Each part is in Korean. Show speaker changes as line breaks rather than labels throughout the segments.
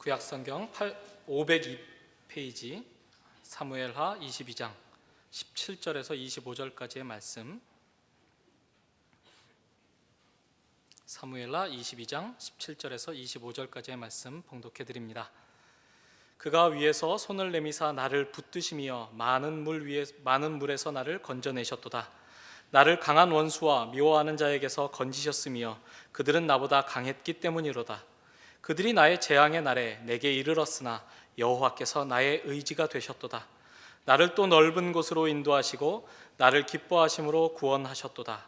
구약성경 502페이지 사무엘하 22장 17절에서 25절까지의 말씀. 사무엘하 22장 17절에서 25절까지의 말씀 봉독해 드립니다. 그가 위에서 손을 내미사 나를 붙드시며 많은 물에서 나를 건져내셨도다. 나를 강한 원수와 미워하는 자에게서 건지셨으며 그들은 나보다 강했기 때문이로다. 그들이 나의 재앙의 날에 내게 이르렀으나 여호와께서 나의 의지가 되셨도다. 나를 또 넓은 곳으로 인도하시고 나를 기뻐하심으로 구원하셨도다.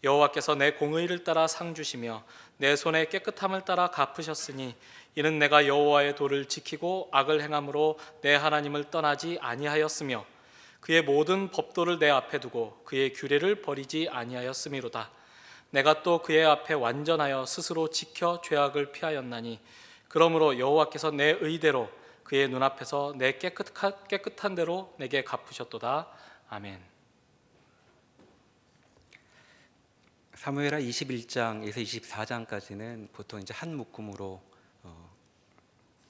여호와께서 내 공의를 따라 상 주시며 내 손의 깨끗함을 따라 갚으셨으니 이는 내가 여호와의 도를 지키고 악을 행함으로 내 하나님을 떠나지 아니하였으며 그의 모든 법도를 내 앞에 두고 그의 규례를 버리지 아니하였음이로다. 내가 또 그의 앞에 완전하여 스스로 지켜 죄악을 피하였나니 그러므로 여호와께서 내 의대로 그의 눈앞에서 내 깨끗한 대로 내게 갚으셨도다. 아멘.
사무엘하 21장에서 24장까지는 보통 이제 한 묶음으로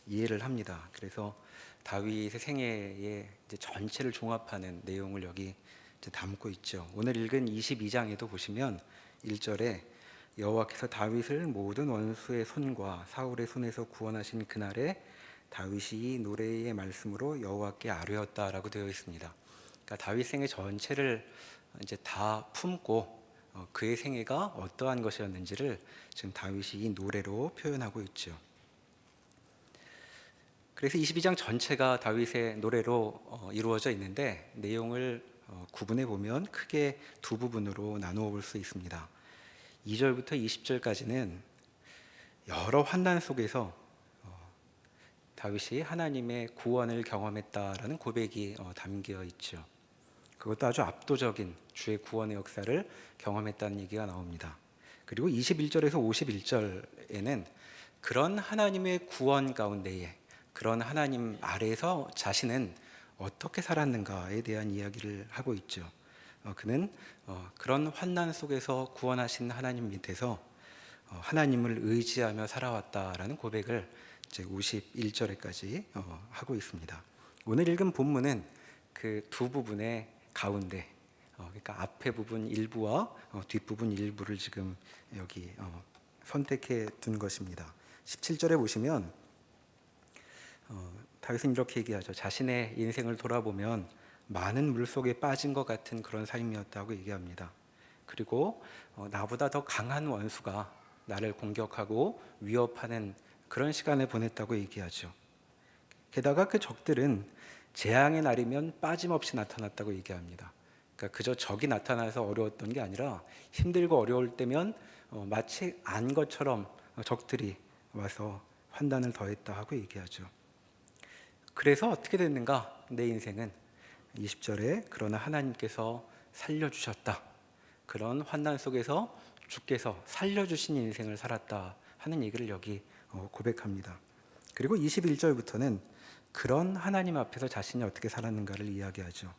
이해를 합니다. 그래서 다윗의 생애의 이제 전체를 종합하는 내용을 여기 이제 담고 있죠. 오늘 읽은 22장에도 보시면 1절에 여호와께서 다윗을 모든 원수의 손과 사울의 손에서 구원하신 그날에 다윗이 이 노래의 말씀으로 여호와께 아뢰었다라고 되어 있습니다. 그러니까 다윗 생애 전체를 이제 다 품고 그의 생애가 어떠한 것이었는지를 지금 다윗이 이 노래로 표현하고 있죠. 그래서 22장 전체가 다윗의 노래로 이루어져 있는데 내용을 구분해 보면 크게 두 부분으로 나누어 볼 수 있습니다. 2절부터 20절까지는 여러 환난 속에서 다윗이 하나님의 구원을 경험했다라는 고백이 담겨 있죠. 그것도 아주 압도적인 주의 구원의 역사를 경험했다는 얘기가 나옵니다. 그리고 21절에서 51절에는 그런 하나님의 구원 가운데에 그런 하나님 아래에서 자신은 어떻게 살았는가에 대한 이야기를 하고 있죠. 그는 그런 환난 속에서 구원하신 하나님 밑에서 하나님을 의지하며 살아왔다라는 고백을 이제 51절에까지 하고 있습니다. 오늘 읽은 본문은 그 두 부분의 가운데, 그러니까 앞에 부분 일부와 뒷부분 일부를 지금 여기 선택해 둔 것입니다. 17절에 보시면 다윗은 이렇게 얘기하죠. 자신의 인생을 돌아보면 많은 물속에 빠진 것 같은 그런 삶이었다고 얘기합니다. 그리고 나보다 더 강한 원수가 나를 공격하고 위협하는 그런 시간을 보냈다고 얘기하죠. 게다가 그 적들은 재앙의 날이면 빠짐없이 나타났다고 얘기합니다. 그러니까 그저 적이 나타나서 어려웠던 게 아니라 힘들고 어려울 때면 마치 안 것처럼 적들이 와서 환난을 더했다 하고 얘기하죠. 그래서 어떻게 됐는가? 내 인생은 20절에 그러나 하나님께서 살려주셨다. 그런 환난 속에서 주께서 살려주신 인생을 살았다 하는 얘기를 여기 고백합니다. 그리고 21절부터는 그런 하나님 앞에서 자신이 어떻게 살았는가를 이야기하죠.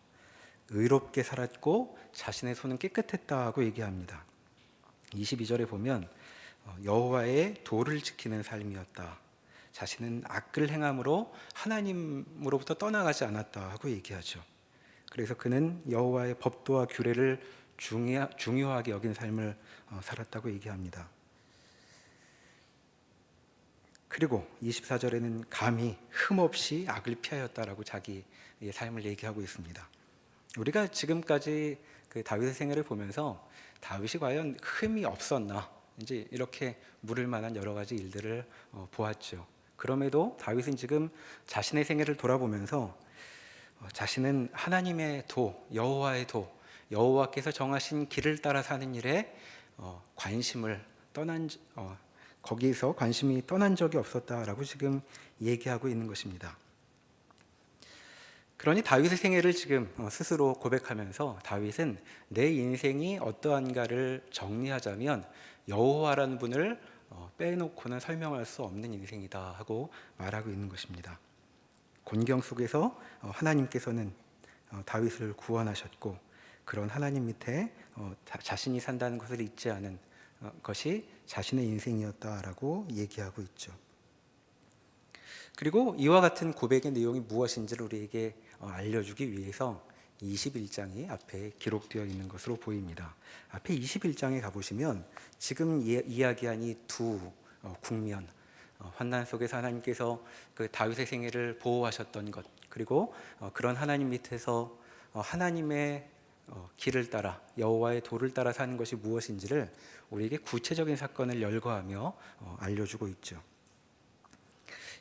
의롭게 살았고 자신의 손은 깨끗했다고 얘기합니다. 22절에 보면 여호와의 도를 지키는 삶이었다. 자신은 악을 행함으로 하나님으로부터 떠나가지 않았다 하고 얘기하죠. 그래서 그는 여호와의 법도와 규례를 중요하게 여긴 삶을 살았다고 얘기합니다. 그리고 24절에는 감히 흠없이 악을 피하였다라고 자기의 삶을 얘기하고 있습니다. 우리가 지금까지 그 다윗의 생애를 보면서 다윗이 과연 흠이 없었나 이제 이렇게 물을 만한 여러 가지 일들을 보았죠. 그럼에도 다윗은 지금 자신의 생애를 돌아보면서 자신은 하나님의 도, 여호와의 도, 여호와께서 정하신 길을 따라 사는 일에 거기에서 관심이 떠난 적이 없었다라고 지금 얘기하고 있는 것입니다. 그러니 다윗의 생애를 지금 스스로 고백하면서 다윗은 내 인생이 어떠한가를 정리하자면 여호와라는 분을 빼놓고는 설명할 수 없는 인생이다 하고 말하고 있는 것입니다. 곤경 속에서 하나님께서는 다윗을 구원하셨고 그런 하나님 밑에 자신이 산다는 것을 잊지 않은 것이 자신의 인생이었다라고 얘기하고 있죠. 그리고 이와 같은 고백의 내용이 무엇인지를 우리에게 알려주기 위해서 21장이 앞에 기록되어 있는 것으로 보입니다. 앞에 21장에 가보시면 지금 이야기한 이 두 국면, 환난 속에서 하나님께서 그 다윗의 생애를 보호하셨던 것, 그리고 그런 하나님 밑에서 하나님의 길을 따라 여호와의 도를 따라 사는 것이 무엇인지를 우리에게 구체적인 사건을 열거하며 알려주고 있죠.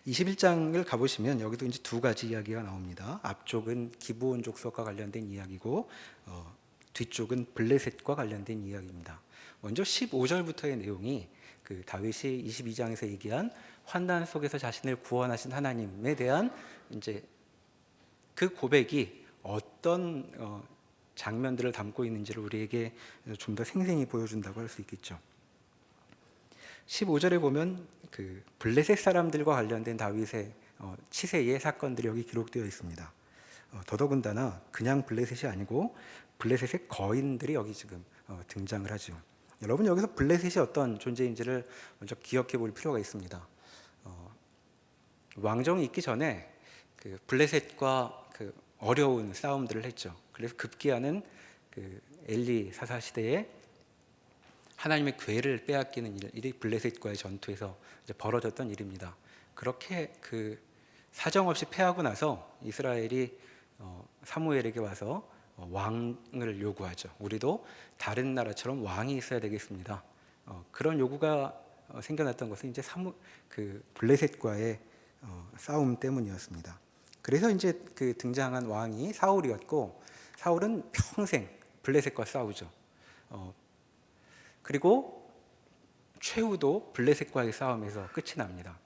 21장을 가보시면 여기도 이제 두 가지 이야기가 나옵니다. 앞쪽은 기브온 족속과 관련된 이야기고 뒤쪽은 블레셋과 관련된 이야기입니다. 먼저 15절부터의 내용이 그 다윗이 22장에서 얘기한 환난 속에서 자신을 구원하신 하나님에 대한 이제 그 고백이 어떤 장면들을 담고 있는지를 우리에게 좀 더 생생히 보여준다고 할 수 있겠죠. 15절에 보면 그 블레셋 사람들과 관련된 다윗의 치세의 사건들이 여기 기록되어 있습니다. 더더군다나 그냥 블레셋이 아니고 블레셋의 거인들이 여기 지금 등장을 하죠. 여러분 여기서 블레셋이 어떤 존재인지를 먼저 기억해 볼 필요가 있습니다. 왕정이 있기 전에 그 블레셋과 그 어려운 싸움들을 했죠. 그래서 급기야는 그 엘리 사사 시대에 하나님의 궤를 빼앗기는 일이 블레셋과의 전투에서 이제 벌어졌던 일입니다. 그렇게 그 사정없이 패하고 나서 이스라엘이 사무엘에게 와서 왕을 요구하죠. 우리도 다른 나라처럼 왕이 있어야 되겠습니다. 그런 요구가 생겨났던 것은 이제 그 블레셋과의 싸움 때문이었습니다. 그래서 이제 그 등장한 왕이 사울이었고 사울은 평생 블레셋과 싸우죠. 그리고 최후도 블레셋과의 싸움에서 끝이 납니다.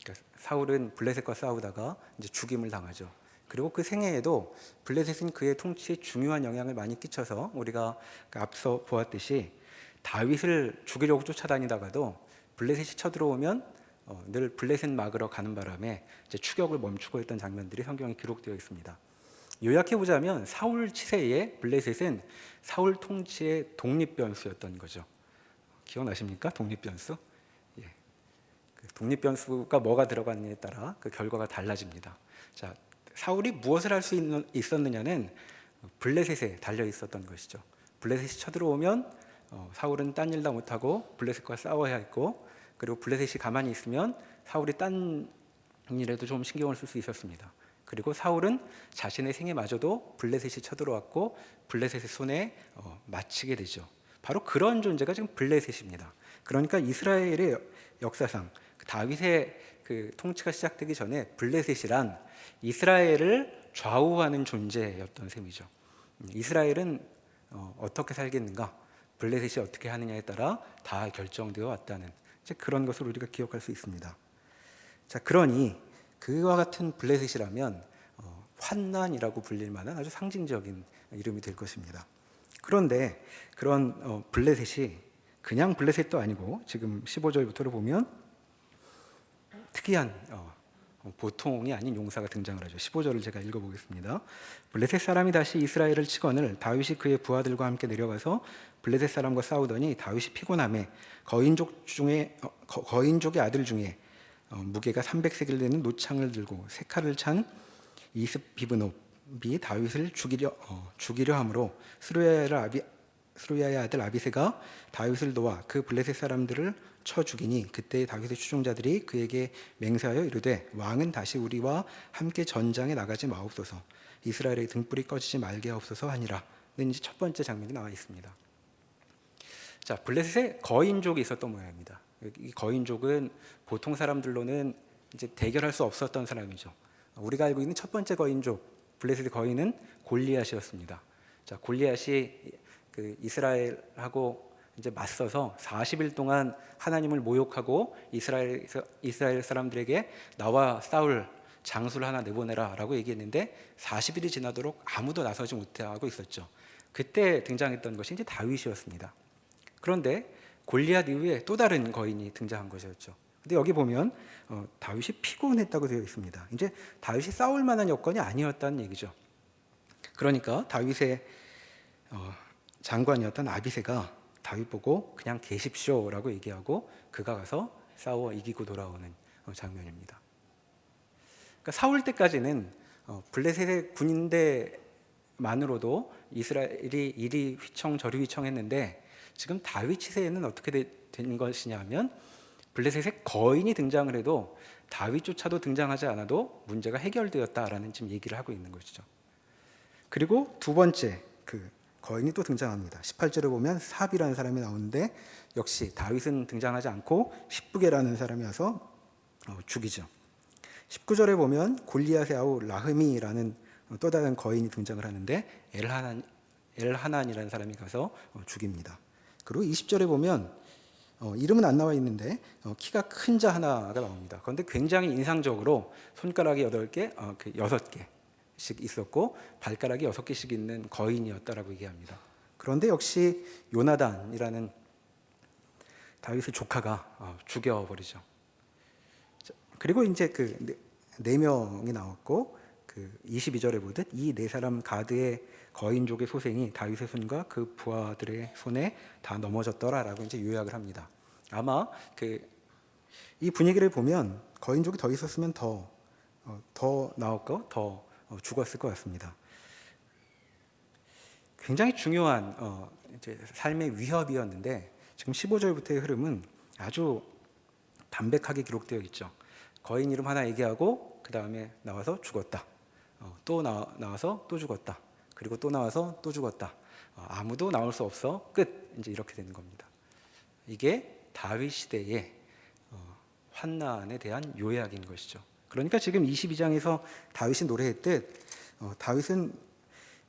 그러니까 사울은 블레셋과 싸우다가 이제 죽임을 당하죠. 그리고 그 생애에도 블레셋은 그의 통치에 중요한 영향을 많이 끼쳐서 우리가 앞서 보았듯이 다윗을 죽이려고 쫓아다니다가도 블레셋이 쳐들어오면 늘 블레셋 막으러 가는 바람에 이제 추격을 멈추고 있던 장면들이 성경에 기록되어 있습니다. 요약해 보자면 사울 치세의 블레셋은 사울 통치의 독립변수였던 거죠. 기억나십니까? 독립변수? 예. 그 독립변수가 뭐가 들어갔느냐에 따라 그 결과가 달라집니다. 자, 사울이 무엇을 할 수 있었느냐는 블레셋에 달려 있었던 것이죠. 블레셋이 쳐들어오면 사울은 딴 일 다 못하고 블레셋과 싸워야 했고, 그리고 블레셋이 가만히 있으면 사울이 딴 일에도 좀 신경을 쓸 수 있었습니다. 그리고 사울은 자신의 생애마저도 블레셋이 쳐들어왔고 블레셋의 손에 마치게 되죠. 바로 그런 존재가 지금 블레셋입니다. 그러니까 이스라엘의 역사상 다윗의 그 통치가 시작되기 전에 블레셋이란 이스라엘을 좌우하는 존재였던 셈이죠. 이스라엘은 어떻게 살겠는가, 블레셋이 어떻게 하느냐에 따라 다 결정되어 왔다는 이제 그런 것을 우리가 기억할 수 있습니다. 자, 그러니 그와 같은 블레셋이라면 환난이라고 불릴 만한 아주 상징적인 이름이 될 것입니다. 그런데 그런 블레셋이 그냥 블레셋도 아니고 지금 15절부터를 보면 특이한 보통이 아닌 용사가 등장을 하죠. 15절을 제가 읽어보겠습니다. 블레셋 사람이 다시 이스라엘을 치거늘 다윗이 그의 부하들과 함께 내려가서 블레셋 사람과 싸우더니 다윗이 피곤함에 거인족의 아들 중에 무게가 300세겔 되는 노창을 들고 세 칼을 찬 이스비브놉이 다윗을 죽이려 하므로 스루야의 아들 아비새가 다윗을 도와 그 블레셋 사람들을 쳐 죽이니 그때 다윗의 추종자들이 그에게 맹세하여 이르되 왕은 다시 우리와 함께 전장에 나가지 마옵소서, 이스라엘의 등불이 꺼지지 말게 하옵소서 하니라. 이제 첫 번째 장면이 나와 있습니다. 자, 블레셋에 거인족이 있었던 모양입니다. 이 거인족은 보통 사람들로는 이제 대결할 수 없었던 사람이죠. 우리가 알고 있는 첫 번째 거인족, 블레셋의 거인은 골리앗이었습니다. 자, 골리앗이 그 이스라엘하고 이제 맞서서 40일 동안 하나님을 모욕하고 이스라엘 사람들에게 나와 싸울 장수를 하나 내보내라라고 얘기했는데 40일이 지나도록 아무도 나서지 못하고 있었죠. 그때 등장했던 것이 이제 다윗이었습니다. 그런데 골리앗 이후에 또 다른 거인이 등장한 것이었죠. 근데 여기 보면 다윗이 피곤했다고 되어 있습니다. 이제 다윗이 싸울 만한 여건이 아니었다는 얘기죠. 그러니까 다윗의 장관이었던 아비새가 다윗 보고 그냥 계십시오라고 얘기하고 그가 가서 싸워 이기고 돌아오는 장면입니다. 그러니까 사울 때까지는 블레셋의 군인대만으로도 이스라엘이 이리 휘청 저리 휘청했는데 지금 다윗 시대에는 어떻게 된 것이냐면 블레셋의 거인이 등장을 해도 다윗조차도 등장하지 않아도 문제가 해결되었다라는 지금 얘기를 하고 있는 것이죠. 그리고 두 번째 그 거인이 또 등장합니다. 18절에 보면 삽이라는 사람이 나오는데 역시 다윗은 등장하지 않고 십부게라는 사람이 와서 죽이죠. 19절에 보면 골리앗의 아우 라흐미라는 또 다른 거인이 등장을 하는데 엘하난이라는 사람이 가서 죽입니다. 그리고 20절에 보면 이름은 안 나와 있는데 키가 큰 자 하나가 나옵니다. 그런데 굉장히 인상적으로 손가락이 8개, 6개씩 있었고 발가락이 6개씩 있는 거인이었다라고 얘기합니다. 그런데 역시 요나단이라는 다윗의 조카가 죽여버리죠. 그리고 이제 그 네 명이 나왔고 그 22절에 보듯 이 네 사람 가드의 거인족의 소생이 다윗의 손과 그 부하들의 손에 다 넘어졌더라라고 이제 요약을 합니다. 아마 이 분위기를 보면 거인족이 더 있었으면 더 나았고 더 죽었을 것 같습니다. 굉장히 중요한 이제 삶의 위협이었는데 지금 15절부터의 흐름은 아주 담백하게 기록되어 있죠. 거인 이름 하나 얘기하고 그 다음에 나와서 죽었다. 또 나와서 또 죽었다. 그리고 또 나와서 또 죽었다. 아무도 나올 수 없어. 끝. 이제 이렇게 되는 겁니다. 이게 다윗 시대의 환난에 대한 요약인 것이죠. 그러니까 지금 22장에서 다윗이 노래했듯 다윗은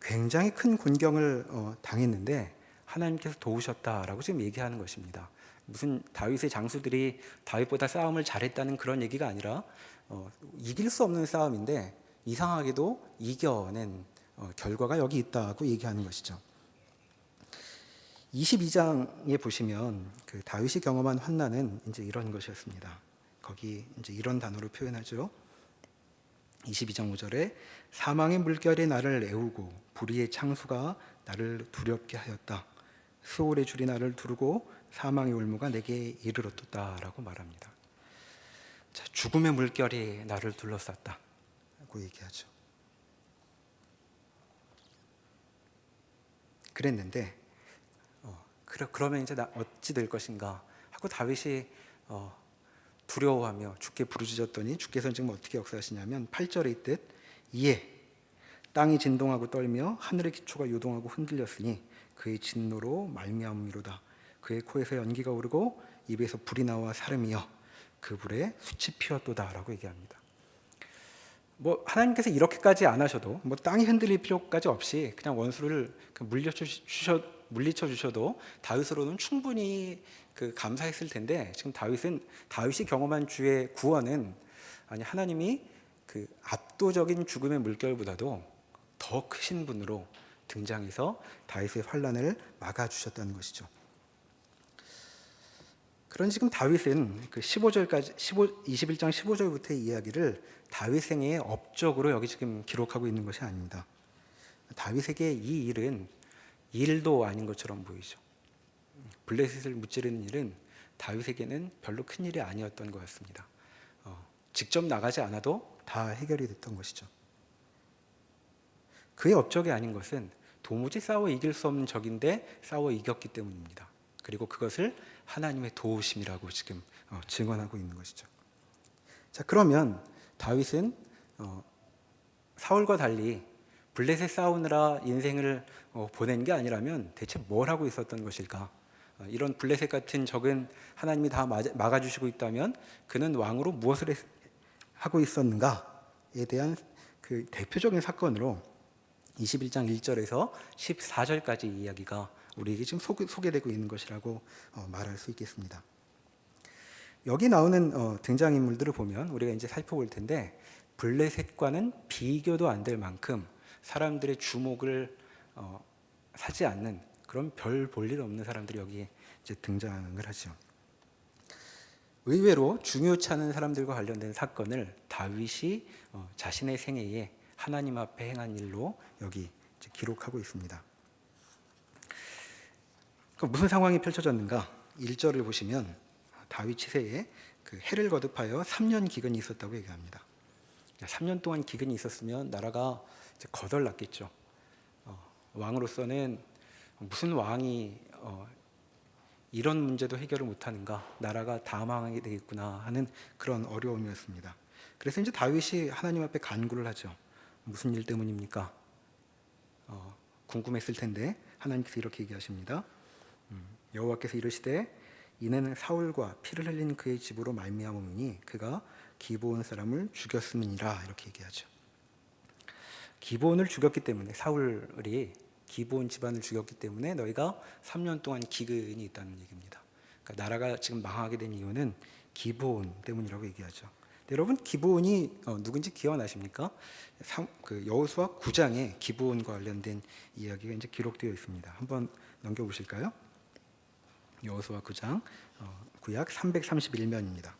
굉장히 큰 곤경을 당했는데 하나님께서 도우셨다라고 지금 얘기하는 것입니다. 무슨 다윗의 장수들이 다윗보다 싸움을 잘했다는 그런 얘기가 아니라 이길 수 없는 싸움인데 이상하게도 이겨낸 결과가 여기 있다고 얘기하는 것이죠. 22장에 보시면 그 다윗이 경험한 환난은 이제 이런 것이었습니다. 거기 이제 이런 단어로 표현하죠. 22장 5절에 사망의 물결이 나를 애우고 불의의 창수가 나를 두렵게 하였다. 수월의 줄이 나를 두르고 사망의 올무가 내게 이르렀다라고 말합니다. 자, 죽음의 물결이 나를 둘러쌌다고 얘기하죠. 그랬는데 그러면 이제 나 어찌 될 것인가 하고 다윗이 두려워하며 주께 부르짖었더니 주께서는 지금 어떻게 역사하시냐면 8절에 있듯 이에 땅이 진동하고 떨며 하늘의 기초가 요동하고 흔들렸으니 그의 진노로 말미암음이로다. 그의 코에서 연기가 오르고 입에서 불이 나와 사름이여 그 불에 숯이 피었도다라고 얘기합니다. 뭐 하나님께서 이렇게까지 안 하셔도 뭐 땅이 흔들릴 필요까지 없이 그냥 원수를 물리쳐 주셔도 다윗으로는 충분히 감사했을 텐데 지금 다윗이 경험한 주의 구원은 아니 하나님이 그 압도적인 죽음의 물결보다도 더 크신 분으로 등장해서 다윗의 환난을 막아주셨다는 것이죠. 그런 지금 다윗은 그 21장 15절부터의 이야기를 다윗 생애의 업적으로 여기 지금 기록하고 있는 것이 아닙니다. 다윗에게 이 일은 일도 아닌 것처럼 보이죠. 블레셋을 무찌르는 일은 다윗에게는 별로 큰 일이 아니었던 것 같습니다. 직접 나가지 않아도 다 해결이 됐던 것이죠. 그의 업적이 아닌 것은 도무지 싸워 이길 수 없는 적인데 싸워 이겼기 때문입니다. 그리고 그것을 하나님의 도우심이라고 지금 증언하고 있는 것이죠. 자, 그러면 다윗은 사울과 달리 블레셋 싸우느라 인생을 보낸 게 아니라면 대체 뭘 하고 있었던 것일까? 이런 블레셋 같은 적은 하나님이 다 막아주시고 있다면 그는 왕으로 무엇을 하고 있었는가에 대한 그 대표적인 사건으로 21장 1절에서 14절까지 이야기가 우리에게 지금 소개되고 있는 것이라고 말할 수 있겠습니다. 여기 나오는 등장인물들을 보면 우리가 이제 살펴볼 텐데 블레셋과는 비교도 안 될 만큼 사람들의 주목을 사지 않는 그런 별 볼 일 없는 사람들이 여기 이제 등장을 하죠. 의외로 중요치 않은 사람들과 관련된 사건을 다윗이 자신의 생애에 하나님 앞에 행한 일로 여기 이제 기록하고 있습니다. 무슨 상황이 펼쳐졌는가? 1절을 보시면 다윗 치세에 그 해를 거듭하여 3년 기근이 있었다고 얘기합니다. 3년 동안 기근이 있었으면 나라가 이제 거덜났겠죠. 왕으로서는 무슨 왕이 이런 문제도 해결을 못하는가, 나라가 다 망하게 되겠구나 하는 그런 어려움이었습니다. 그래서 이제 다윗이 하나님 앞에 간구를 하죠. 무슨 일 때문입니까? 궁금했을 텐데 하나님께서 이렇게 얘기하십니다. 여호와께서 이르시되 이는 사울과 피를 흘린 그의 집으로 말미암음이니 그가 기브온 사람을 죽였음이니라, 이렇게 얘기하죠. 기브온을 죽였기 때문에, 사울이 기브온 집안을 죽였기 때문에 너희가 3년 동안 기근이 있다는 얘기입니다. 그러니까 나라가 지금 망하게 된 이유는 기브온 때문이라고 얘기하죠. 여러분, 기브온이 누군지 기억나십니까? 그 여호수아 9장에 기브온과 관련된 이야기가 이제 기록되어 있습니다. 한번 넘겨보실까요? 여호수아 9장, 구약 331면입니다.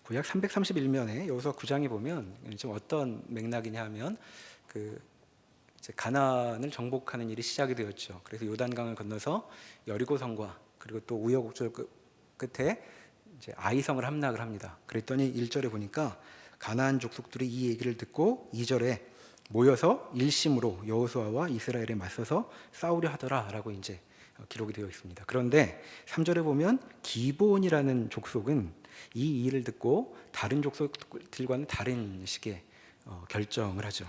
구약 331면에 여호수아 9장에 보면 지금 어떤 맥락이냐 하면 이제 가나안을 정복하는 일이 시작이 되었죠. 그래서 요단강을 건너서 여리고성과 그리고 또 우여곡절 끝에 이제 아이성을 함락을 합니다. 그랬더니 1절에 보니까 가나안 족속들이 이 얘기를 듣고 2절에 모여서 일심으로 여호수아와 이스라엘에 맞서서 싸우려 하더라라고 이제 기록이 되어 있습니다. 그런데 3절에 보면 기브온이라는 족속은 이 일을 듣고 다른 족속들과는 다른 식의 결정을 하죠.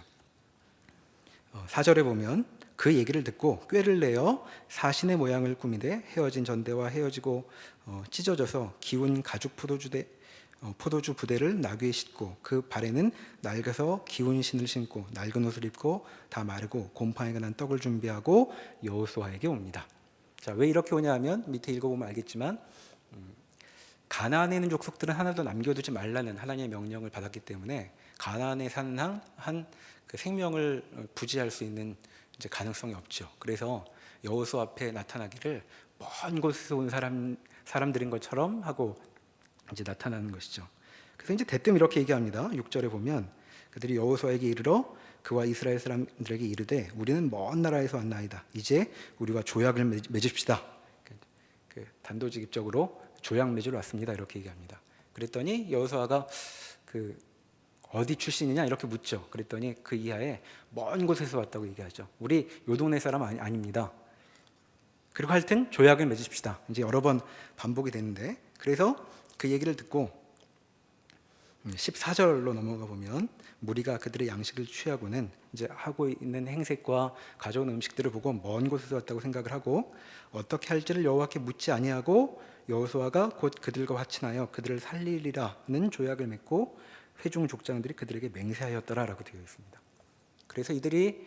4절에 보면 그 얘기를 듣고 꾀를 내어 사신의 모양을 꾸미되 헤어진 전대와 헤어지고 찢어져서 기운 가죽 포도주 부대를 나귀에 싣고 그 발에는 낡아서 기운 신을 신고 낡은 옷을 입고 다 마르고 곰팡이가 난 떡을 준비하고 여호수아에게 옵니다. 자, 왜 이렇게 오냐 하면 밑에 읽어보면 알겠지만 가나안에 있는 족속들은 하나도 남겨두지 말라는 하나님의 명령을 받았기 때문에 가나안에 사는 한 그 생명을 부지할 수 있는 이제 가능성이 없죠. 그래서 여호수아 앞에 나타나기를 먼 곳에서 온 사람들인 것처럼 하고 이제 나타나는 것이죠. 그래서 이제 대뜸 이렇게 얘기합니다. 6절에 보면 그들이 여호수아에게 이르러 그와 이스라엘 사람들에게 이르되 우리는 먼 나라에서 왔나이다. 이제 우리가 조약을 맺읍시다. 단도직입적으로 조약 맺으러 왔습니다. 이렇게 얘기합니다. 그랬더니 여호수아가 어디 출신이냐 이렇게 묻죠. 그랬더니 그 이하에 먼 곳에서 왔다고 얘기하죠. 우리 요 동네 사람 아닙니다. 그리고 하여튼 조약을 맺읍시다. 이제 여러 번 반복이 되는데, 그래서 그 얘기를 듣고 14절로 넘어가 보면 무리가 그들의 양식을 취하고는 이제 하고 있는 행색과 가져온 음식들을 보고 먼 곳에서 왔다고 생각을 하고 어떻게 할지를 여호와께 묻지 아니하고 여호수아가 곧 그들과 화친하여 그들을 살리리라는 조약을 맺고 회중 족장들이 그들에게 맹세하였더라라고 되어 있습니다. 그래서 이들이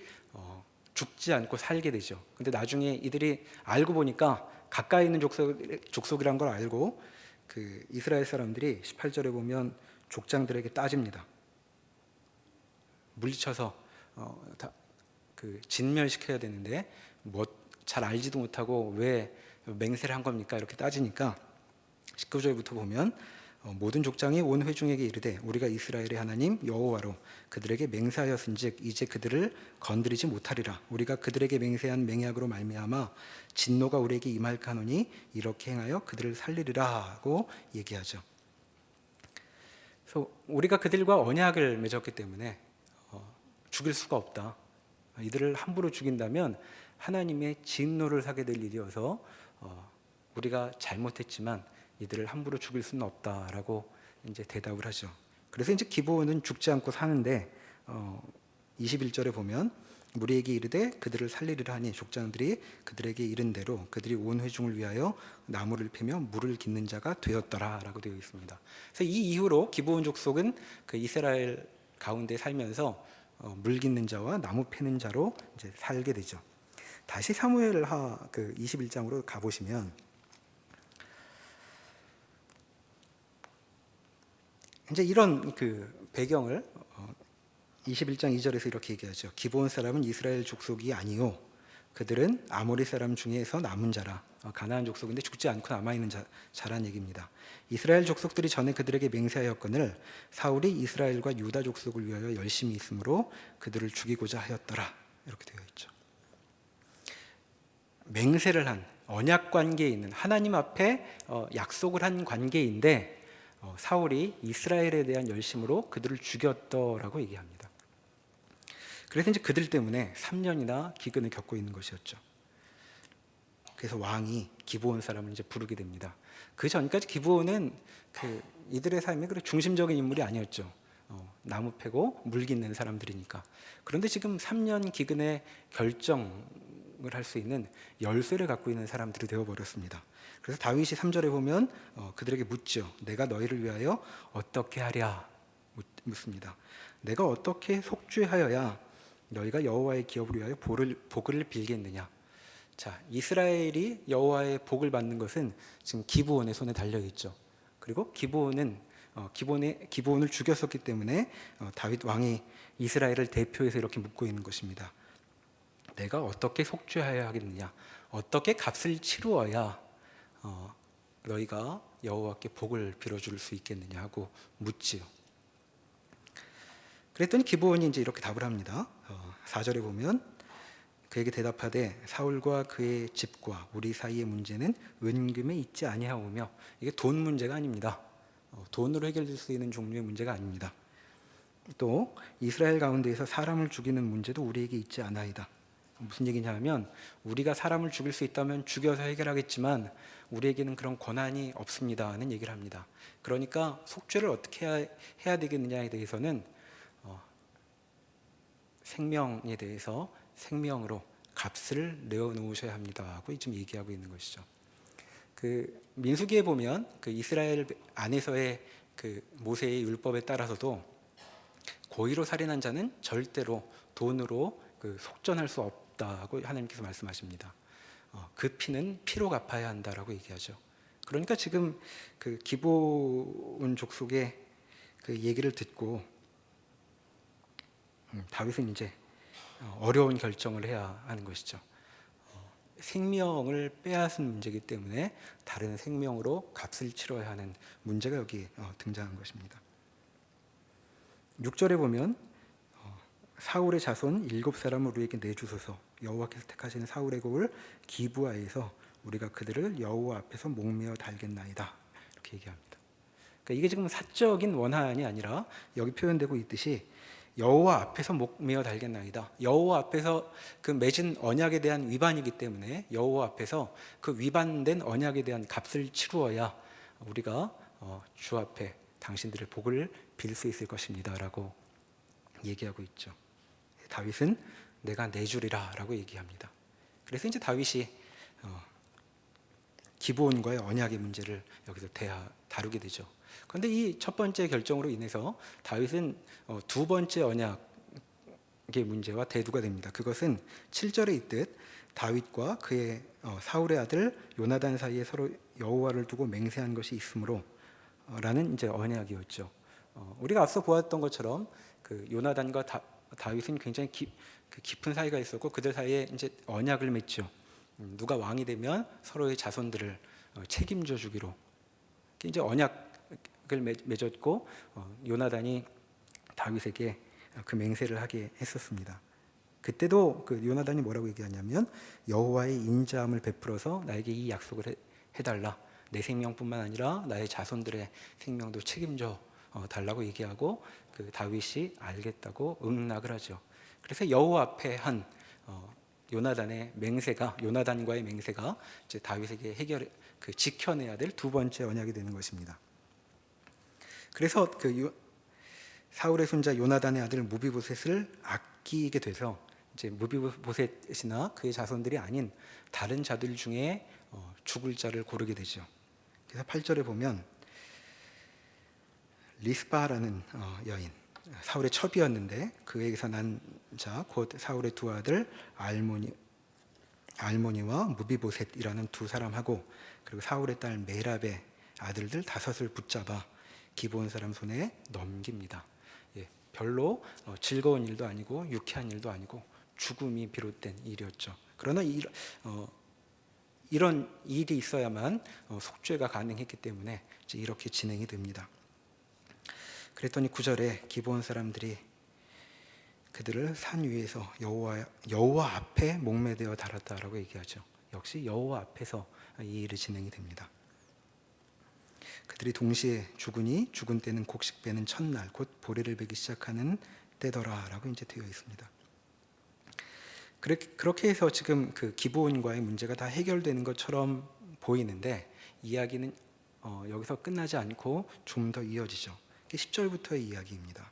죽지 않고 살게 되죠. 근데 나중에 이들이 알고 보니까 가까이 있는 족속이란 걸 알고 그 이스라엘 사람들이 18절에 보면 족장들에게 따집니다. 물리쳐서 진멸시켜야 되는데 뭐 잘 알지도 못하고 왜 맹세를 한 겁니까? 이렇게 따지니까 19절부터 보면 모든 족장이 온 회중에게 이르되 우리가 이스라엘의 하나님 여호와로 그들에게 맹세하였은즉 이제 그들을 건드리지 못하리라. 우리가 그들에게 맹세한 맹약으로 말미암아 진노가 우리에게 임할까 하노니 이렇게 행하여 그들을 살리리라고 얘기하죠. 그래서 우리가 그들과 언약을 맺었기 때문에 죽일 수가 없다. 이들을 함부로 죽인다면 하나님의 진노를 사게 될 일이어서 우리가 잘못했지만 이들을 함부로 죽일 수는 없다라고 이제 대답을 하죠. 그래서 이제 기브온은 죽지 않고 사는데 21절에 보면 무리에게 이르되 그들을 살리리라 하니 족장들이 그들에게 이른 대로 그들이 온 회중을 위하여 나무를 패며 물을 깃는 자가 되었더라라고 되어 있습니다. 그래서 이 이후로 기브온 족속은 그 이스라엘 가운데 살면서 물 깃는 자와 나무 패는 자로 이제 살게 되죠. 다시 사무엘하 21장으로 가보시면 이제 이런 배경을 21장 2절에서 이렇게 얘기하죠. 기브온 사람은 이스라엘 족속이 아니요 그들은 아모리 사람 중에서 남은 자라. 가나안 족속인데 죽지 않고 남아있는 자란 얘기입니다. 이스라엘 족속들이 전에 그들에게 맹세하였거늘 사울이 이스라엘과 유다 족속을 위하여 열심히 있으므로 그들을 죽이고자 하였더라. 이렇게 되어 있죠. 맹세를 한 언약 관계에 있는 하나님 앞에 약속을 한 관계인데 사울이 이스라엘에 대한 열심으로 그들을 죽였더라고 얘기합니다. 그래서 이제 그들 때문에 3년이나 기근을 겪고 있는 것이었죠. 그래서 왕이 기브온 사람을 이제 부르게 됩니다. 그 전까지 기브온은 이들의 삶의 그런 중심적인 인물이 아니었죠. 나무 패고 물 깃는 사람들이니까. 그런데 지금 3년 기근의 결정을 할 수 있는 열쇠를 갖고 있는 사람들이 되어버렸습니다. 그래서 다윗이 3절에 보면 그들에게 묻죠. 내가 너희를 위하여 어떻게 하랴 묻습니다. 내가 어떻게 속죄하여야 너희가 여호와의 기업을 위하여 복을 빌겠느냐. 자, 이스라엘이 여호와의 복을 받는 것은 지금 기브온의 손에 달려 있죠. 그리고 기브온은 기브온을 죽였었기 때문에 다윗 왕이 이스라엘을 대표해서 이렇게 묻고 있는 것입니다. 내가 어떻게 속죄하여야 하겠느냐? 어떻게 값을 치루어야 너희가 여호와께 복을 빌어줄 수 있겠느냐 하고 묻지요. 그랬더니 기브온이 이제 이렇게 답을 합니다. 4절에 보면 그에게 대답하되 사울과 그의 집과 우리 사이의 문제는 은금에 있지 아니하오며, 이게 돈 문제가 아닙니다. 돈으로 해결될 수 있는 종류의 문제가 아닙니다. 또 이스라엘 가운데에서 사람을 죽이는 문제도 우리에게 있지 않아이다. 무슨 얘기냐 하면 우리가 사람을 죽일 수 있다면 죽여서 해결하겠지만 우리에게는 그런 권한이 없습니다는 얘기를 합니다. 그러니까 속죄를 어떻게 해야 되겠느냐에 대해서는 생명에 대해서 생명으로 값을 내어놓으셔야 합니다 하고 지금 얘기하고 있는 것이죠. 민수기에 보면 이스라엘 안에서의 모세의 율법에 따라서도 고의로 살인한 자는 절대로 돈으로 속전할 수 없다고 하나님께서 말씀하십니다. 그 피는 피로 갚아야 한다라고 얘기하죠. 그러니까 지금 기브온 족속의 얘기를 듣고 다윗은 이제 어려운 결정을 해야 하는 것이죠. 생명을 빼앗은 문제이기 때문에 다른 생명으로 값을 치러야 하는 문제가 여기 등장한 것입니다. 6절에 보면 사울의 자손 7사람을 우리에게 내주소서. 여호와께서 택하시는 사울의 곡을 기브아에서 우리가 그들을 여호와 앞에서 목매어 달겠나이다. 이렇게 얘기합니다. 그러니까 이게 지금 사적인 원한이 아니라 여기 표현되고 있듯이 여호와 앞에서 목매어 달겠나이다. 여호와 앞에서 맺은 언약에 대한 위반이기 때문에 여호와 앞에서 그 위반된 언약에 대한 값을 치루어야 우리가 주 앞에 당신들의 복을 빌 수 있을 것입니다라고 얘기하고 있죠. 다윗은 내가 내주리라 라고 얘기합니다. 그래서 이제 다윗이 기브온과의 언약의 문제를 여기서 다루게 되죠. 그런데 이 첫 번째 결정으로 인해서 다윗은 두 번째 언약의 문제와 대두가 됩니다. 그것은 7절에 있듯 다윗과 그의 사울의 아들 요나단 사이에 서로 여호와를 두고 맹세한 것이 있으므로 라는 이제 언약이었죠. 우리가 앞서 보았던 것처럼 요나단과 다윗은 굉장히 깊은 사이가 있었고 그들 사이에 이제 언약을 맺죠. 누가 왕이 되면 서로의 자손들을 책임져 주기로 이제 언약을 맺었고 요나단이 다윗에게 그 맹세를 하게 했었습니다. 그때도 요나단이 뭐라고 얘기하냐면 여호와의 인자함을 베풀어서 나에게 이 약속을 해달라. 내 생명뿐만 아니라 나의 자손들의 생명도 책임져 달라고 얘기하고 다윗이 알겠다고 응낙을 하죠. 그래서 여호와 앞에 한 요나단과의 맹세가 이제 다윗에게 지켜내야 될 두 번째 언약이 되는 것입니다. 그래서 사울의 손자 요나단의 아들 무비보셋을 아끼게 돼서 이제 무비보셋이나 그의 자손들이 아닌 다른 자들 중에 죽을 자를 고르게 되죠. 그래서 8절에 보면 리스바라는 여인, 사울의 첩이었는데 그에게서 난 자 곧 사울의 두 아들 알모니와 무비보셋이라는 두 사람하고 그리고 사울의 딸 메랍의 아들들 5을 붙잡아 기브온 사람 손에 넘깁니다. 별로 즐거운 일도 아니고 유쾌한 일도 아니고 죽음이 비롯된 일이었죠. 그러나 이런 일이 있어야만 속죄가 가능했기 때문에 이렇게 진행이 됩니다. 그랬더니 9절에 기브온 사람들이 그들을 산 위에서 여호와 앞에 목매되어 달았다라고 얘기하죠. 역시 여호와 앞에서 이 일이 진행이 됩니다. 그들이 동시에 죽으니 죽은 때는 곡식 베는 첫날 곧 보리를 베기 시작하는 때더라라고 이제 되어 있습니다. 그렇게 해서 지금 그 기브온과의 문제가 다 해결되는 것처럼 보이는데 이야기는 여기서 끝나지 않고 좀 더 이어지죠. 10절부터의 이야기입니다.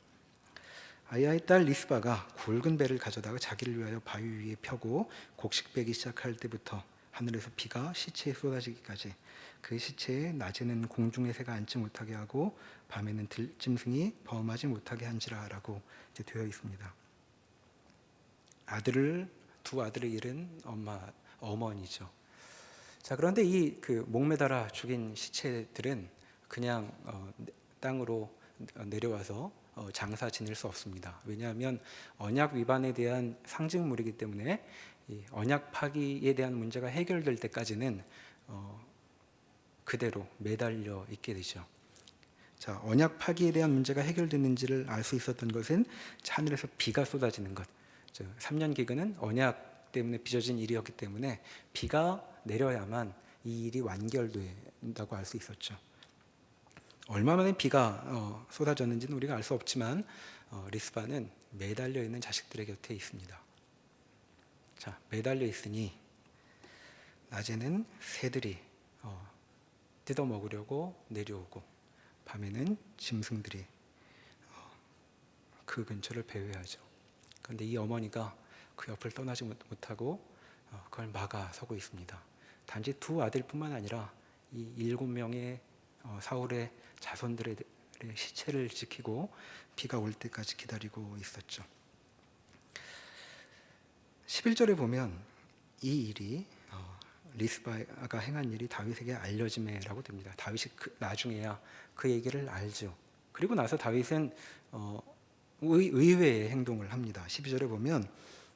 아야의 딸 리스바가 굵은 배를 가져다가 자기를 위하여 바위 위에 펴고 곡식 베기 시작할 때부터 하늘에서 비가 시체에 쏟아지기까지 그 시체에 낮에는 공중의 새가 앉지 못하게 하고 밤에는 들짐승이 범하지 못하게 한지라라고 이제 되어 있습니다. 두 아들을 잃은 어머니죠. 자, 그런데 이 그 목매달아 죽인 시체들은 그냥 땅으로 내려와서 장사 지낼 수 없습니다. 왜냐하면 언약 위반에 대한 상징물이기 때문에 이 언약 파기에 대한 문제가 해결될 때까지는 그대로 매달려 있게 되죠. 자, 언약 파기에 대한 문제가 해결됐는지를 알 수 있었던 것은 하늘에서 비가 쏟아지는 것. 3년 기근은 언약 때문에 빚어진 일이었기 때문에 비가 내려야만 이 일이 완결된다고 알 수 있었죠. 얼마 만에 비가 쏟아졌는지는 우리가 알 수 없지만 리스바는 매달려 있는 자식들의 곁에 있습니다. 자, 매달려 있으니 낮에는 새들이 뜯어 먹으려고 내려오고 밤에는 짐승들이 그 근처를 배회하죠. 그런데 이 어머니가 그 옆을 떠나지 못하고 그걸 막아서고 있습니다. 단지 두 아들뿐만 아니라 이 7명의 사울의 자손들의 시체를 지키고 비가 올 때까지 기다리고 있었죠. 11절에 보면 이 일이 리스바가 행한 일이 다윗에게 알려짐에라고 됩니다. 다윗이 나중에야 그 얘기를 알죠. 그리고 나서 다윗은 의외의 행동을 합니다. 12절에 보면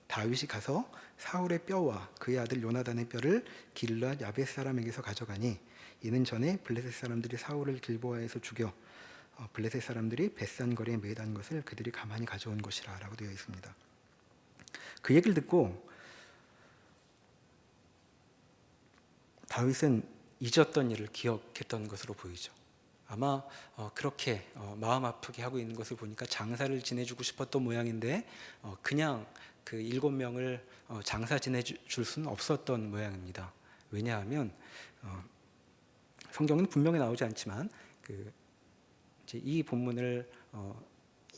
다윗이 가서 사울의 뼈와 그의 아들 요나단의 뼈를 길르앗 야벳 사람에게서 가져가니 이는 전에 블레셋 사람들이 사울을 길보아에서 죽여 블레셋 사람들이 벳산 거리에 매단 것을 그들이 가만히 가져온 것이라 라고 되어 있습니다. 그 얘기를 듣고 다윗은 잊었던 일을 기억했던 것으로 보이죠. 아마 그렇게 마음 아프게 하고 있는 것을 보니까 장사를 지내주고 싶었던 모양인데 그냥 그 7명을 장사 지내줄 수는 없었던 모양입니다. 왜냐하면 성경은 분명히 나오지 않지만 이제 이 본문을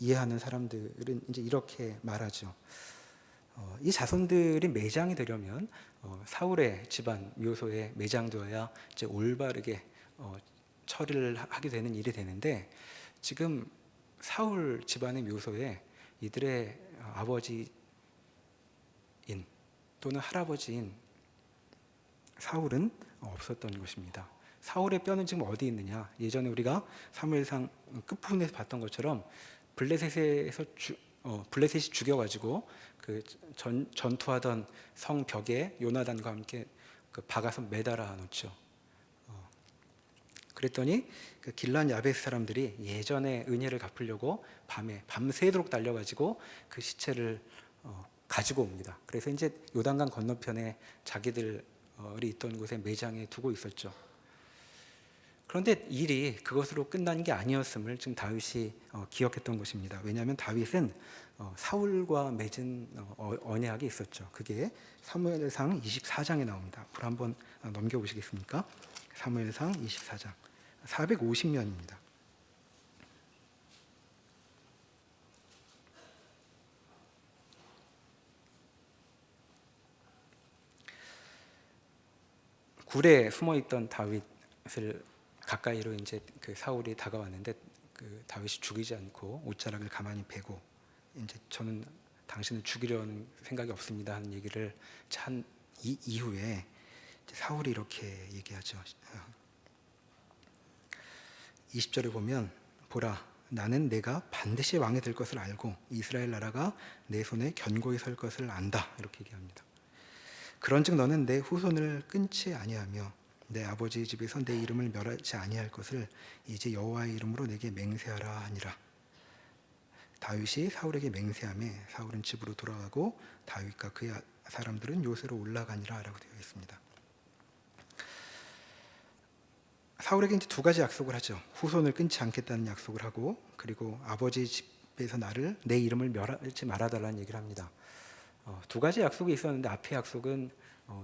이해하는 사람들은 이제 이렇게 말하죠. 이 자손들이 매장이 되려면 사울의 집안 묘소에 매장되어야 이제 올바르게 처리를 하게 되는 일이 되는데 지금 사울 집안의 묘소에 이들의 아버지인 또는 할아버지인 사울은 없었던 것입니다. 사울의 뼈는 지금 어디 있느냐? 예전에 우리가 사무엘상 끝부분에서 봤던 것처럼 블레셋이 죽여가지고 그 전투하던 성 벽에 요나단과 함께 박아서 매달아 놓죠. 그랬더니 그 길란 야벳 사람들이 예전에 은혜를 갚으려고 밤새도록 달려가지고 그 시체를 가지고 옵니다. 그래서 이제 요단강 건너편에 자기들이 있던 곳에 매장해 두고 있었죠. 그런데 일이 그것으로 끝난 게 아니었음을 지금 다윗이 기억했던 것입니다. 왜냐하면 다윗은 사울과 맺은 언약이 있었죠. 그게 사무엘상 24장에 나옵니다. 앞으로 한번 넘겨보시겠습니까? 사무엘상 24장 450년입니다. 굴에 숨어있던 다윗을 가까이로 이제 그 사울이 다가왔는데 그 다윗이 죽이지 않고 옷자락을 가만히 베고 이제 저는 당신을 죽이려는 생각이 없습니다 하는 얘기를 한 이후에 사울이 이렇게 얘기하죠. 20절에 보면 보라 나는 내가 반드시 왕이 될 것을 알고 이스라엘 나라가 내 손에 견고히 설 것을 안다 이렇게 얘기합니다. 그런즉 너는 내 후손을 끊지 아니하며 내 아버지의 집에서 내 이름을 멸하지 아니할 것을 이제 여호와의 이름으로 내게 맹세하라 하니라. 다윗이 사울에게 맹세하매 사울은 집으로 돌아가고 다윗과 그의 사람들은 요새로 올라가니라 라고 되어 있습니다. 사울에게 이제 두 가지 약속을 하죠. 후손을 끊지 않겠다는 약속을 하고, 그리고 아버지 집에서 내 이름을 멸하지 말아달라는 얘기를 합니다. 두 가지 약속이 있었는데 앞의 약속은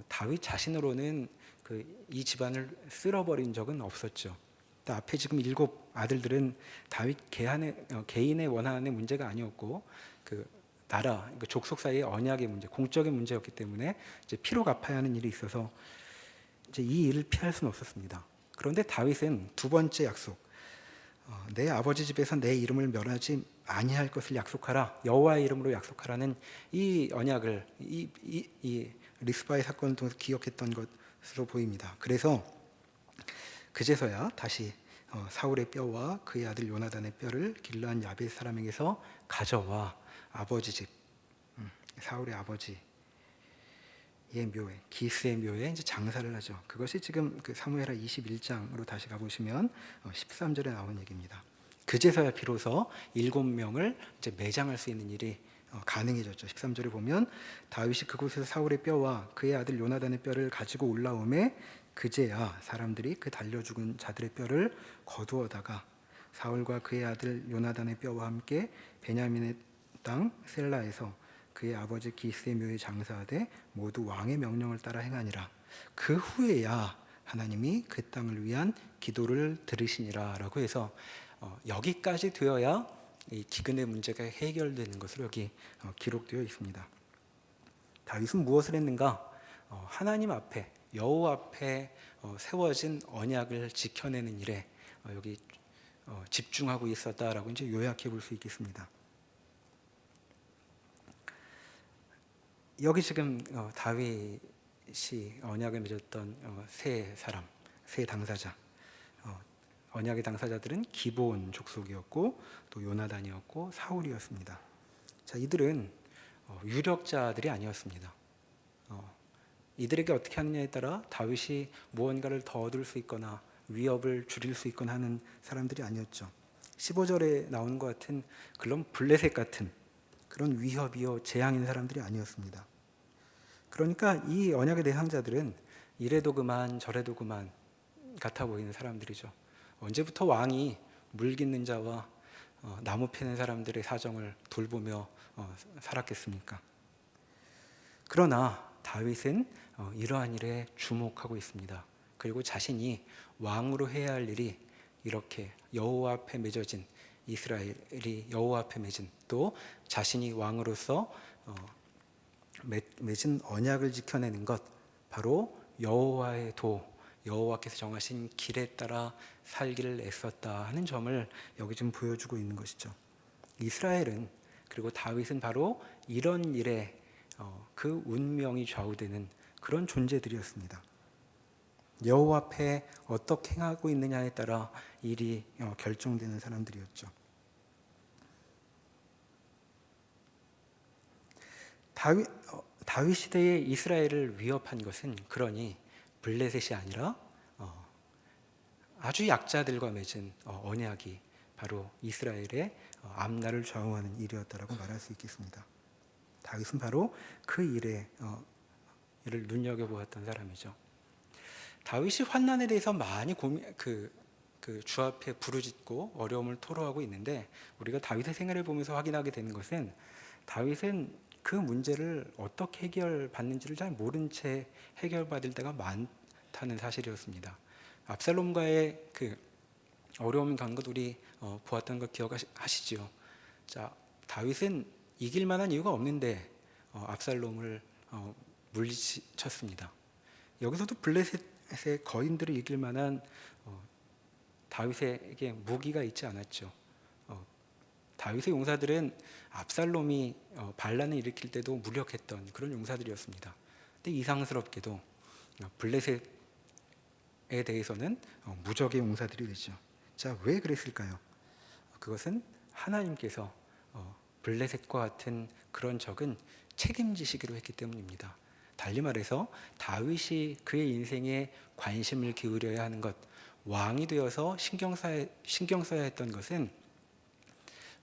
다윗 자신으로는 이 집안을 쓸어버린 적은 없었죠. 또 앞에 지금 7 아들들은 다윗 개인의 원한의 문제가 아니었고 나라, 족속 사이의 언약의 문제, 공적인 문제였기 때문에 이제 피로 갚아야 하는 일이 있어서 이제 이 일을 피할 수는 없었습니다. 그런데 다윗은 두 번째 약속, 내 아버지 집에서 내 이름을 멸하지 아니할 것을 약속하라, 여호와의 이름으로 약속하라는 이 언약을 이 리스바의 사건을 통해서 기억했던 것으로 보입니다. 그래서 그제서야 다시 사울의 뼈와 그의 아들 요나단의 뼈를 길르한 야벳 사람에게서 가져와 아버지 집, 사울의 아버지의 묘에, 기스의 묘에 이제 장사를 하죠. 그것이 지금 사무엘하 21장으로 다시 가보시면 13절에 나온 얘기입니다. 그제서야 비로소 7명을 이제 매장할 수 있는 일이 가능해졌죠. 13절에 보면 다윗이 그곳에서 사울의 뼈와 그의 아들 요나단의 뼈를 가지고 올라오매 그제야 사람들이 그 달려 죽은 자들의 뼈를 거두어다가 사울과 그의 아들 요나단의 뼈와 함께 베냐민의 땅 셀라에서 그의 아버지 기스의 묘에 장사하되 모두 왕의 명령을 따라 행하니라. 그 후에야 하나님이 그 땅을 위한 기도를 들으시니라 라고 해서 여기까지 되어야 이 기근의 문제가 해결되는 것으로 여기 기록되어 있습니다. 다윗은 무엇을 했는가? 하나님 앞에, 여호와 앞에 세워진 언약을 지켜내는 일에 여기 집중하고 있었다라고 이제 요약해 볼 수 있겠습니다. 여기 지금 다윗이 언약을 맺었던 세 당사자, 언약의 당사자들은 기브온 족속이었고 또 요나단이었고 사울이었습니다. 자, 이들은 유력자들이 아니었습니다. 이들에게 어떻게 하느냐에 따라 다윗이 무언가를 더 얻을 수 있거나 위협을 줄일 수 있거나 하는 사람들이 아니었죠. 15절에 나오는 것 같은 그런 블레셋 같은 그런 위협이요 재앙인 사람들이 아니었습니다. 그러니까 이 언약의 대상자들은 이래도 그만 저래도 그만 같아 보이는 사람들이죠. 언제부터 왕이 물 깃는 자와 나무 패는 사람들의 사정을 돌보며 살았겠습니까? 그러나 다윗은 이러한 일에 주목하고 있습니다. 그리고 자신이 왕으로 해야 할 일이 이렇게 여호와 앞에 맺어진, 이스라엘이 여호와 앞에 맺은, 또 자신이 왕으로서 맺은 언약을 지켜내는 것, 바로 여호와의 도, 여호와께서 정하신 길에 따라 살기를 애썼다 하는 점을 여기 좀 보여주고 있는 것이죠. 이스라엘은, 그리고 다윗은 바로 이런 일에 그 운명이 좌우되는 그런 존재들이었습니다. 여호와 앞에 어떻게 행하고 있느냐에 따라 일이 결정되는 사람들이었죠. 다윗 시대의 이스라엘을 위협한 것은 그러니 블레셋이 아니라 아주 약자들과 맺은 언약이 바로 이스라엘의 앞날을 좌우하는 일이었다라고 말할 수 있겠습니다. 다윗은 바로 그 일을 눈여겨보았던 사람이죠. 다윗이 환난에 대해서 많이 주 앞에 부르짖고 어려움을 토로하고 있는데, 우리가 다윗의 생애를 보면서 확인하게 되는 것은 다윗은 그 문제를 어떻게 해결받는지를 잘 모른 채 해결받을 때가 많다는 사실이었습니다. 압살롬과의 어려움을 겪은 것 우리 보았던 것 기억하시죠? 자, 다윗은 이길 만한 이유가 없는데 압살롬을 물리쳤습니다. 여기서도 블레셋의 거인들을 이길 만한 다윗에게 무기가 있지 않았죠. 다윗의 용사들은 압살롬이 반란을 일으킬 때도 무력했던 그런 용사들이었습니다. 근데 이상스럽게도 블레셋에 대해서는 무적의 용사들이 되죠. 자, 왜 그랬을까요? 그것은 하나님께서 블레셋과 같은 그런 적은 책임지시기로 했기 때문입니다. 달리 말해서 다윗이 그의 인생에 관심을 기울여야 하는 것, 왕이 되어서 신경 써야 했던 것은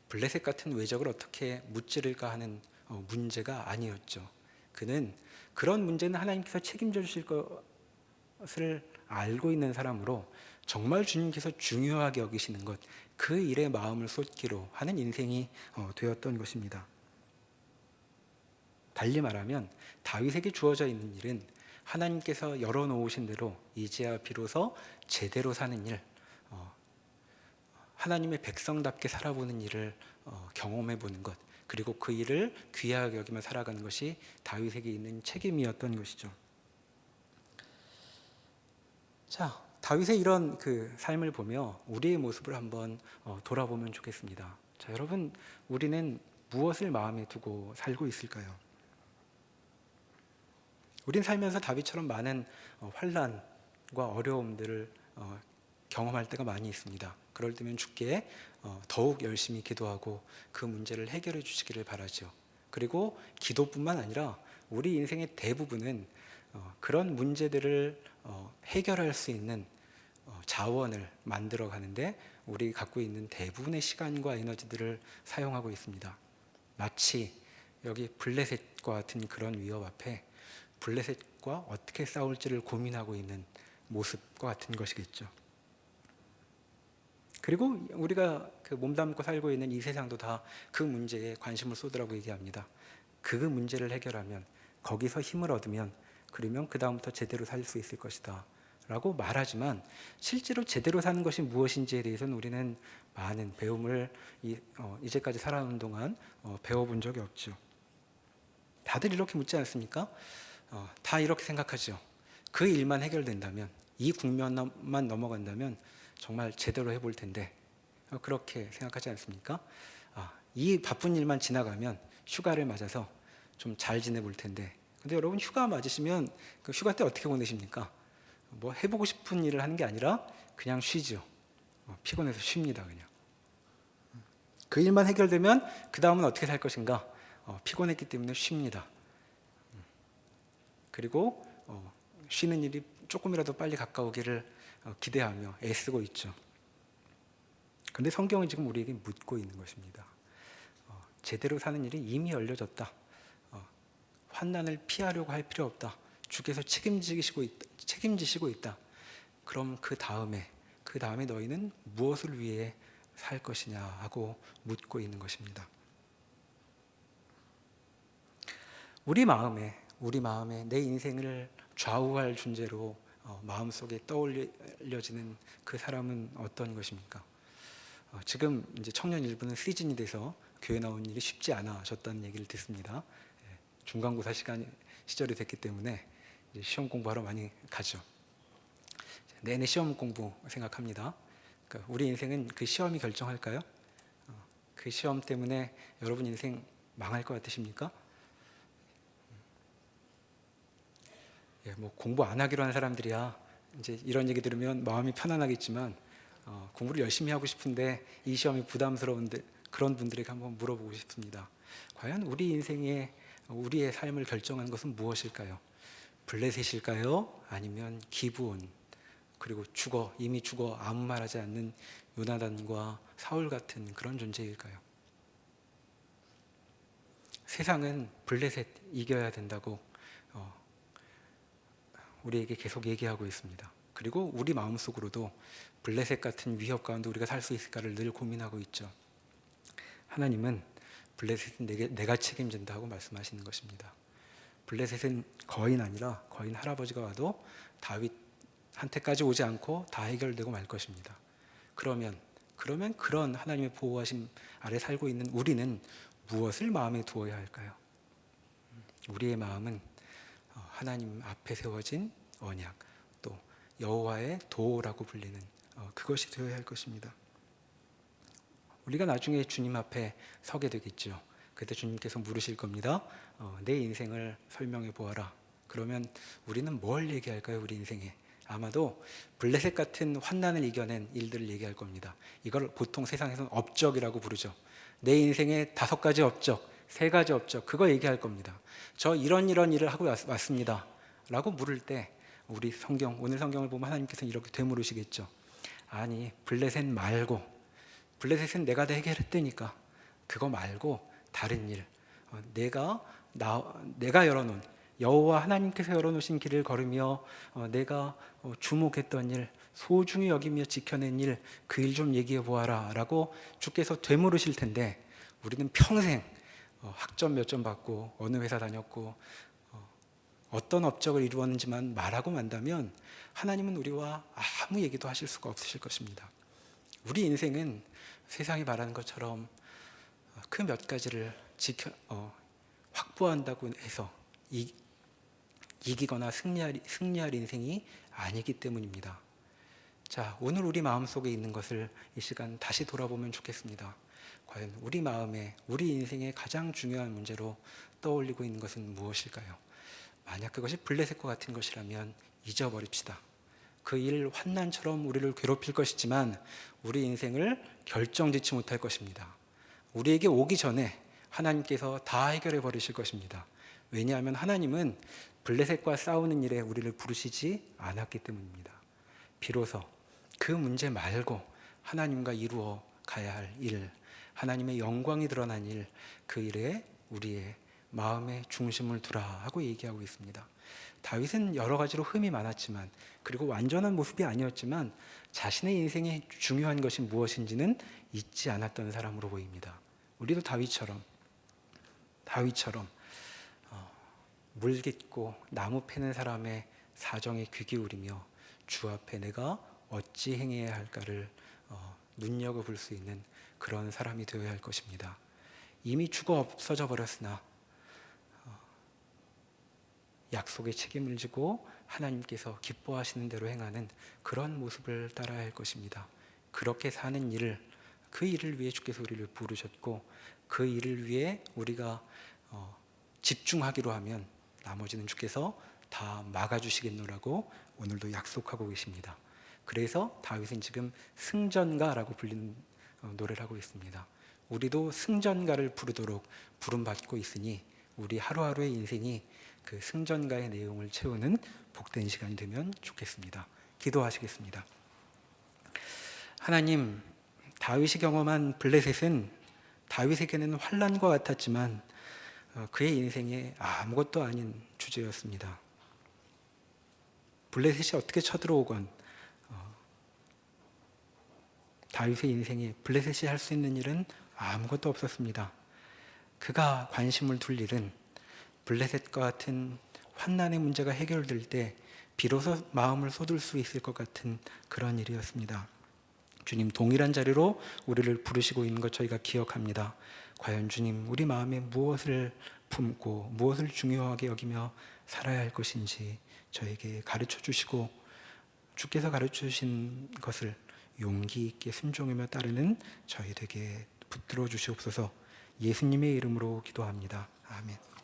블레셋 같은 외적을 어떻게 무찌를까 하는 문제가 아니었죠. 그는 그런 문제는 하나님께서 책임져 주실 것을 알고 있는 사람으로 정말 주님께서 중요하게 여기시는 것, 그 일에 마음을 쏟기로 하는 인생이 되었던 것입니다. 달리 말하면 다윗에게 주어져 있는 일은 하나님께서 열어놓으신 대로 이제야 비로소 제대로 사는 일, 하나님의 백성답게 살아보는 일을 경험해 보는 것, 그리고 그 일을 귀하게 여기며 살아가는 것이 다윗에게 있는 책임이었던 것이죠. 자, 다윗의 이런 그 삶을 보며 우리의 모습을 한번 돌아보면 좋겠습니다. 자, 여러분, 우리는 무엇을 마음에 두고 살고 있을까요? 우린 살면서 다윗처럼 많은 환난과 어려움들을 경험할 때가 많이 있습니다. 그럴 때면 주께 더욱 열심히 기도하고 그 문제를 해결해 주시기를 바라죠. 그리고 기도뿐만 아니라 우리 인생의 대부분은 그런 문제들을 해결할 수 있는 자원을 만들어 가는데 우리 갖고 있는 대부분의 시간과 에너지들을 사용하고 있습니다. 마치 여기 블레셋과 같은 그런 위협 앞에 블레셋과 어떻게 싸울지를 고민하고 있는 모습과 같은 것이겠죠. 그리고 우리가 그 몸담고 살고 있는 이 세상도 다 그 문제에 관심을 쏟으라고 얘기합니다. 그 문제를 해결하면, 거기서 힘을 얻으면, 그러면 그 다음부터 제대로 살 수 있을 것이다 라고 말하지만, 실제로 제대로 사는 것이 무엇인지에 대해서는 우리는 많은 배움을 이제까지 살아오는 동안 배워본 적이 없죠. 다들 이렇게 묻지 않습니까? 다 이렇게 생각하죠. 그 일만 해결된다면, 이 국면만 넘어간다면 정말 제대로 해볼 텐데, 그렇게 생각하지 않습니까? 이 바쁜 일만 지나가면 휴가를 맞아서 좀 잘 지내볼 텐데, 근데 여러분, 휴가 맞으시면 그 휴가 때 어떻게 보내십니까? 뭐 해보고 싶은 일을 하는 게 아니라 그냥 쉬죠. 피곤해서 쉽니다. 그냥 그 일만 해결되면 그 다음은 어떻게 살 것인가? 피곤했기 때문에 쉽니다. 그리고 쉬는 일이 조금이라도 빨리 가까우기를 기대하며 애쓰고 있죠. 그런데 성경은 지금 우리에게 묻고 있는 것입니다. 제대로 사는 일이 이미 열려졌다. 환난을 피하려고 할 필요 없다. 주께서 책임지시고 있다. 그럼 그 다음에 너희는 무엇을 위해 살 것이냐 하고 묻고 있는 것입니다. 우리 마음에 내 인생을 좌우할 존재로 마음속에 떠올려지는 그 사람은 어떤 것입니까? 지금 이제 청년 일부는 시즌이 돼서 교회 나온 일이 쉽지 않아졌다는 얘기를 듣습니다. 중간고사 시절이 됐기 때문에 이제 시험 공부하러 많이 가죠. 내내 시험 공부 생각합니다. 그러니까 우리 인생은 그 시험이 결정할까요? 그 시험 때문에 여러분 인생 망할 것 같으십니까? 뭐 공부 안 하기로 한 사람들이야 이제 이런 얘기 들으면 마음이 편안하겠지만, 공부를 열심히 하고 싶은데 이 시험이 부담스러운데, 그런 분들에게 한번 물어보고 싶습니다. 과연 우리 인생의 우리의 삶을 결정한 것은 무엇일까요? 블레셋일까요? 아니면 기브온, 그리고 이미 죽어 아무 말하지 않는 요나단과 사울 같은 그런 존재일까요? 세상은 블레셋 이겨야 된다고 우리에게 계속 얘기하고 있습니다. 그리고 우리 마음속으로도 블레셋 같은 위협 가운데 우리가 살 수 있을까를 늘 고민하고 있죠. 하나님은 블레셋은 내가 책임진다고 말씀하시는 것입니다. 블레셋은 거인 아니라 거인 할아버지가 와도 다윗한테까지 오지 않고 다 해결되고 말 것입니다. 그러면 그런 하나님의 보호하심 아래 살고 있는 우리는 무엇을 마음에 두어야 할까요? 우리의 마음은 하나님 앞에 세워진 언약, 또 여호와의 도라고 불리는 그것이 되어야 할 것입니다. 우리가 나중에 주님 앞에 서게 되겠죠. 그때 주님께서 물으실 겁니다. 내 인생을 설명해 보아라. 그러면 우리는 뭘 얘기할까요? 우리 인생에 아마도 블레셋 같은 환난을 이겨낸 일들을 얘기할 겁니다. 이걸 보통 세상에서는 업적이라고 부르죠. 내 인생의 5가지 업적, 3가지 업적, 그거 얘기할 겁니다. 저 이런 일을 하고 왔습니다 라고 물을 때 오늘 성경을 보면 하나님께서는 이렇게 되물으시겠죠. 아니, 블레셋 말고, 블레셋은 내가 다 해결했다니까, 그거 말고 다른 일, 내가 열어놓은 여호와 하나님께서 열어놓으신 길을 걸으며 내가 주목했던 일, 소중히 여기며 지켜낸 일, 그 일 좀 얘기해 보아라 라고 주께서 되물으실 텐데, 우리는 평생 학점 몇 점 받고 어느 회사 다녔고 어떤 업적을 이루었는지만 말하고 만다면 하나님은 우리와 아무 얘기도 하실 수가 없으실 것입니다. 우리 인생은 세상이 말하는 것처럼 그 몇 가지를 확보한다고 해서 이기거나 승리할 인생이 아니기 때문입니다. 자, 오늘 우리 마음속에 있는 것을 이 시간 다시 돌아보면 좋겠습니다. 과연 우리 마음에, 우리 인생의 가장 중요한 문제로 떠올리고 있는 것은 무엇일까요? 만약 그것이 블레셋과 같은 것이라면 잊어버립시다. 그 일 환난처럼 우리를 괴롭힐 것이지만 우리 인생을 결정짓지 못할 것입니다. 우리에게 오기 전에 하나님께서 다 해결해 버리실 것입니다. 왜냐하면 하나님은 블레셋과 싸우는 일에 우리를 부르시지 않았기 때문입니다. 비로소 그 문제 말고 하나님과 이루어 가야 할 일, 하나님의 영광이 드러난 일, 그 일에 우리의 마음의 중심을 두라 하고 얘기하고 있습니다. 다윗은 여러 가지로 흠이 많았지만, 그리고 완전한 모습이 아니었지만 자신의 인생에 중요한 것이 무엇인지는 잊지 않았던 사람으로 보입니다. 우리도 다윗처럼 물 깃고 나무 패는 사람의 사정에 귀 기울이며 주 앞에 내가 어찌 행해야 할까를 눈여겨볼 수 있는 그런 사람이 되어야 할 것입니다. 이미 죽어 없어져 버렸으나 약속의 책임을 지고 하나님께서 기뻐하시는 대로 행하는 그런 모습을 따라야 할 것입니다. 그렇게 사는 일을, 그 일을 위해 주께서 우리를 부르셨고 그 일을 위해 우리가 집중하기로 하면 나머지는 주께서 다 막아주시겠노라고 오늘도 약속하고 계십니다. 그래서 다윗은 지금 승전가라고 불리는 노래를 하고 있습니다. 우리도 승전가를 부르도록 부름받고 있으니 우리 하루하루의 인생이 그 승전가의 내용을 채우는 복된 시간이 되면 좋겠습니다. 기도하시겠습니다. 하나님, 다윗이 경험한 블레셋은 다윗에게는 환난과 같았지만 그의 인생에 아무것도 아닌 주제였습니다. 블레셋이 어떻게 쳐들어오건 다윗의 인생에 블레셋이 할 수 있는 일은 아무것도 없었습니다. 그가 관심을 둘 일은 블레셋과 같은 환난의 문제가 해결될 때 비로소 마음을 쏟을 수 있을 것 같은 그런 일이었습니다. 주님, 동일한 자리로 우리를 부르시고 있는 것 저희가 기억합니다. 과연 주님, 우리 마음에 무엇을 품고 무엇을 중요하게 여기며 살아야 할 것인지 저에게 가르쳐 주시고 주께서 가르쳐 주신 것을 용기 있게 순종하며 따르는 저희 되게 붙들어 주시옵소서. 예수님의 이름으로 기도합니다. 아멘.